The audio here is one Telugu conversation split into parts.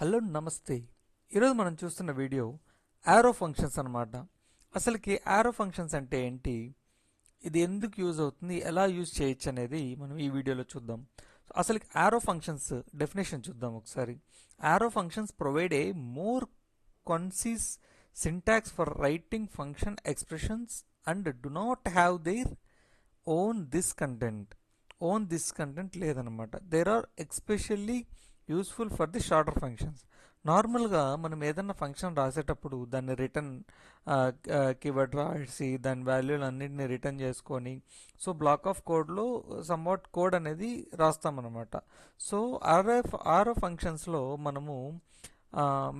హలో నమస్తే. ఈరోజు మనం చూస్తున్న వీడియో యారో ఫంక్షన్స్ అన్నమాట. అసలుకి యారో ఫంక్షన్స్ అంటే ఏంటి, ఇది ఎందుకు యూజ్ అవుతుంది, ఎలా యూజ్ చేయొచ్చు అనేది మనం ఈ వీడియోలో చూద్దాం. అసలు యారో ఫంక్షన్స్ డెఫినేషన్ చూద్దాం ఒకసారి. Arrow functions provide a more concise syntax for writing function expressions and do not have their own this content లేదనమాట. There are especially useful for the shorter functions. నార్మల్గా మనం ఏదన్నా ఫంక్షన్ రాసేటప్పుడు దాన్ని రిటర్న్ కీవర్డ్ రాసి దాని వాల్యూలు అన్నింటినీ రిటర్న్ చేసుకొని సో బ్లాక్ ఆఫ్ కోడ్లో సమ్వాట్ కోడ్ అనేది రాస్తామన్నమాట. సో ఆరో ఫంక్షన్స్లో మనము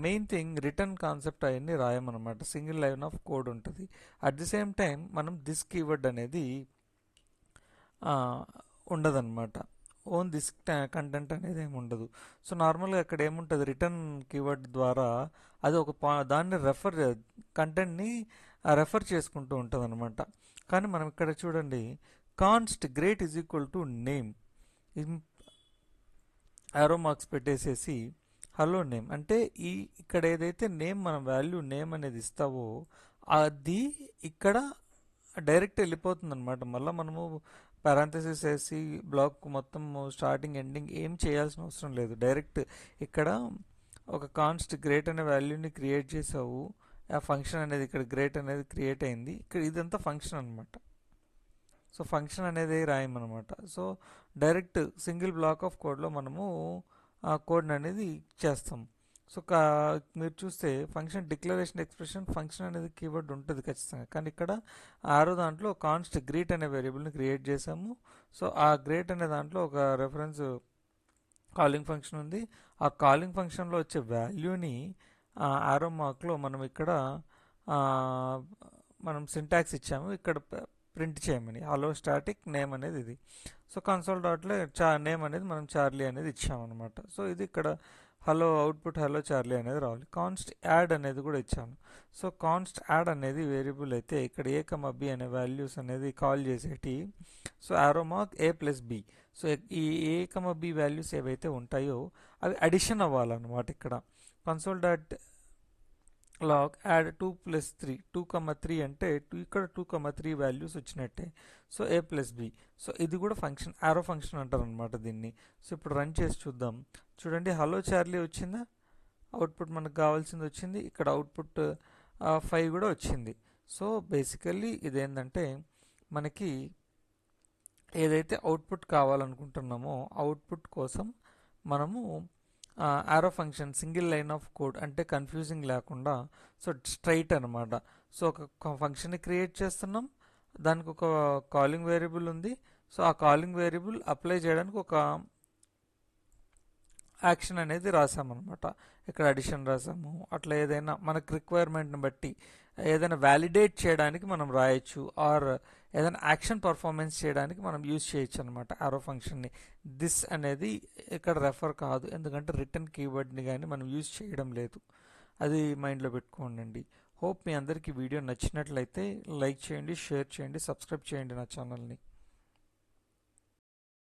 మెయిన్ థింగ్ రిటర్న్ కాన్సెప్ట్ అవన్నీ రాయమన్నమాట. సింగిల్ లైన్ ఆఫ్ కోడ్ ఉంటుంది. అట్ ది సేమ్ టైం మనం దిస్ కీవర్డ్ అనేది ఉండదన్నమాట. ఓన్ దిస్ కంటెంట్ అనేది ఏమి ఉండదు. సో నార్మల్గా అక్కడ ఏముంటుంది, రిటర్న్ కీవర్డ్ ద్వారా అది ఒక దాన్ని కంటెంట్ని రెఫర్ చేసుకుంటూ ఉంటుంది అనమాట. కానీ మనం ఇక్కడ చూడండి, const great is equal to name, ఆరో మార్క్స్ పెట్టేసేసి హలో నేమ్ అంటే ఇక్కడ ఏదైతే నేమ్ మనం వాల్యూ నేమ్ అనేది ఇస్తావో అది ఇక్కడ డైరెక్ట్ వెళ్ళిపోతుంది అనమాట. మళ్ళీ మనము పారాంథసిస్ వేసి బ్లాక్ మొత్తం స్టార్టింగ్ ఎండింగ్ ఏం చేయాల్సిన అవసరం లేదు. డైరెక్ట్ ఇక్కడ ఒక కాన్స్ట్ గ్రేట్ అనే వాల్యూని క్రియేట్ చేసావు, ఆ ఫంక్షన్ అనేది ఇక్కడ గ్రేట్ అనేది క్రియేట్ అయింది. ఇక్కడ ఇదంతా ఫంక్షన్ అనమాట. సో ఫంక్షన్ అనేది రాయమన్నమాట. So direct single block of కోడ్లో మనము ఆ కోడ్ అనేది చేస్తాం. సో మీరు చూస్తే ఫంక్షన్ డిక్లరేషన్ ఎక్స్ప్రెషన్ ఫంక్షన్ అనేది కీవర్డ్ ఉంటుంది ఖచ్చితంగా. కానీ ఇక్కడ ఆరో దాంట్లో కాన్స్ట్ గ్రీట్ అనే వేరియబుల్ని క్రియేట్ చేసాము. సో ఆ గ్రేట్ అనే దాంట్లో ఒక రెఫరెన్స్ కాలింగ్ ఫంక్షన్ ఉంది. ఆ కాలింగ్ ఫంక్షన్లో వచ్చే వాల్యూని ఆరో మార్క్లో మనం ఇక్కడ మనం సింటాక్స్ ఇచ్చాము, ఇక్కడ ప్రింట్ చేయమని. హలో స్టాటిక్ నేమ్ అనేది ఇది. సో కన్సోల్ డాట్లో నేమ్ అనేది మనం చార్లీ అనేది ఇచ్చామన్నమాట. సో ఇది ఇక్కడ హలో అవుట్పుట్ హలో చార్లీ అనేది రావాలి. కాన్స్ట్ యాడ్ అనేది కూడా ఇచ్చాను. సో కాన్స్ట్ యాడ్ అనేది వేరియబుల్ అయితే ఇక్కడ ఏ కమ బి అనే వాల్యూస్ అనేది కాల్ చేసేటి. సో ఆరో మార్క్ ఏ ప్లస్ బి. సో ఈ ఏ కమ బి వాల్యూస్ ఏవైతే ఉంటాయో అవి అడిషన్ అవ్వాలన్నమాట. ఇక్కడ కన్సోల్ డాట్ లాగ్ యాడ్ 2+3 2,3 అంటే ఇక్కడ 2,3 వాల్యూస్ వచ్చినట్టే. సో ఏ ప్లస్ బి. సో ఇది కూడా ఫంక్షన్, ఆరో ఫంక్షన్ అంటారు అనమాట దీన్ని. సో ఇప్పుడు రన్ చేసి చూద్దాం. చూడండి హలో చార్లీ వచ్చిందా, అవుట్పుట్ మనకు కావాల్సింది వచ్చింది. ఇక్కడ అవుట్పుట్ 5 కూడా వచ్చింది. సో బేసికల్లీ ఇదేంటంటే మనకి ఏదైతే అవుట్పుట్ కావాలనుకుంటున్నామో అవుట్పుట్ కోసం మనము ఆరో function single line of code అంటే కన్ఫ్యూజింగ్ లేకుండా సో స్ట్రైట్ అనమాట. సో ఒక ఫంక్షన్ని క్రియేట్ చేస్తున్నాం, దానికి ఒక కాలింగ్ వేరియబుల్ ఉంది. సో ఆ కాలింగ్ వేరియబుల్ అప్లై చేయడానికి ఒక యాక్షన్ అనేది రాసామన్నమాట. ఇక్కడ అడిషన్ రాసాము. అట్లా ఏదైనా మనకు రిక్వైర్మెంట్ని బట్టి ఏదైనా వ్యాలిడేట్ చేయడానికి మనం రాయొచ్చు, ఆర్ ఏదైనా యాక్షన్ పర్ఫార్మెన్స్ చేయడానికి మనం యూజ్ చేయొచ్చు అనమాట ఆరో ఫంక్షన్ని. దిస్ అనేది ఇక్కడ రెఫర్ కాదు, ఎందుకంటే రిటర్న్ కీవర్డ్ని కానీ మనం యూజ్ చేయడం లేదు. అది మైండ్లో పెట్టుకోండి. హోప్ మీ అందరికీ వీడియో నచ్చినట్లయితే లైక్ చేయండి, షేర్ చేయండి, సబ్స్క్రైబ్ చేయండి నా ఛానల్ని.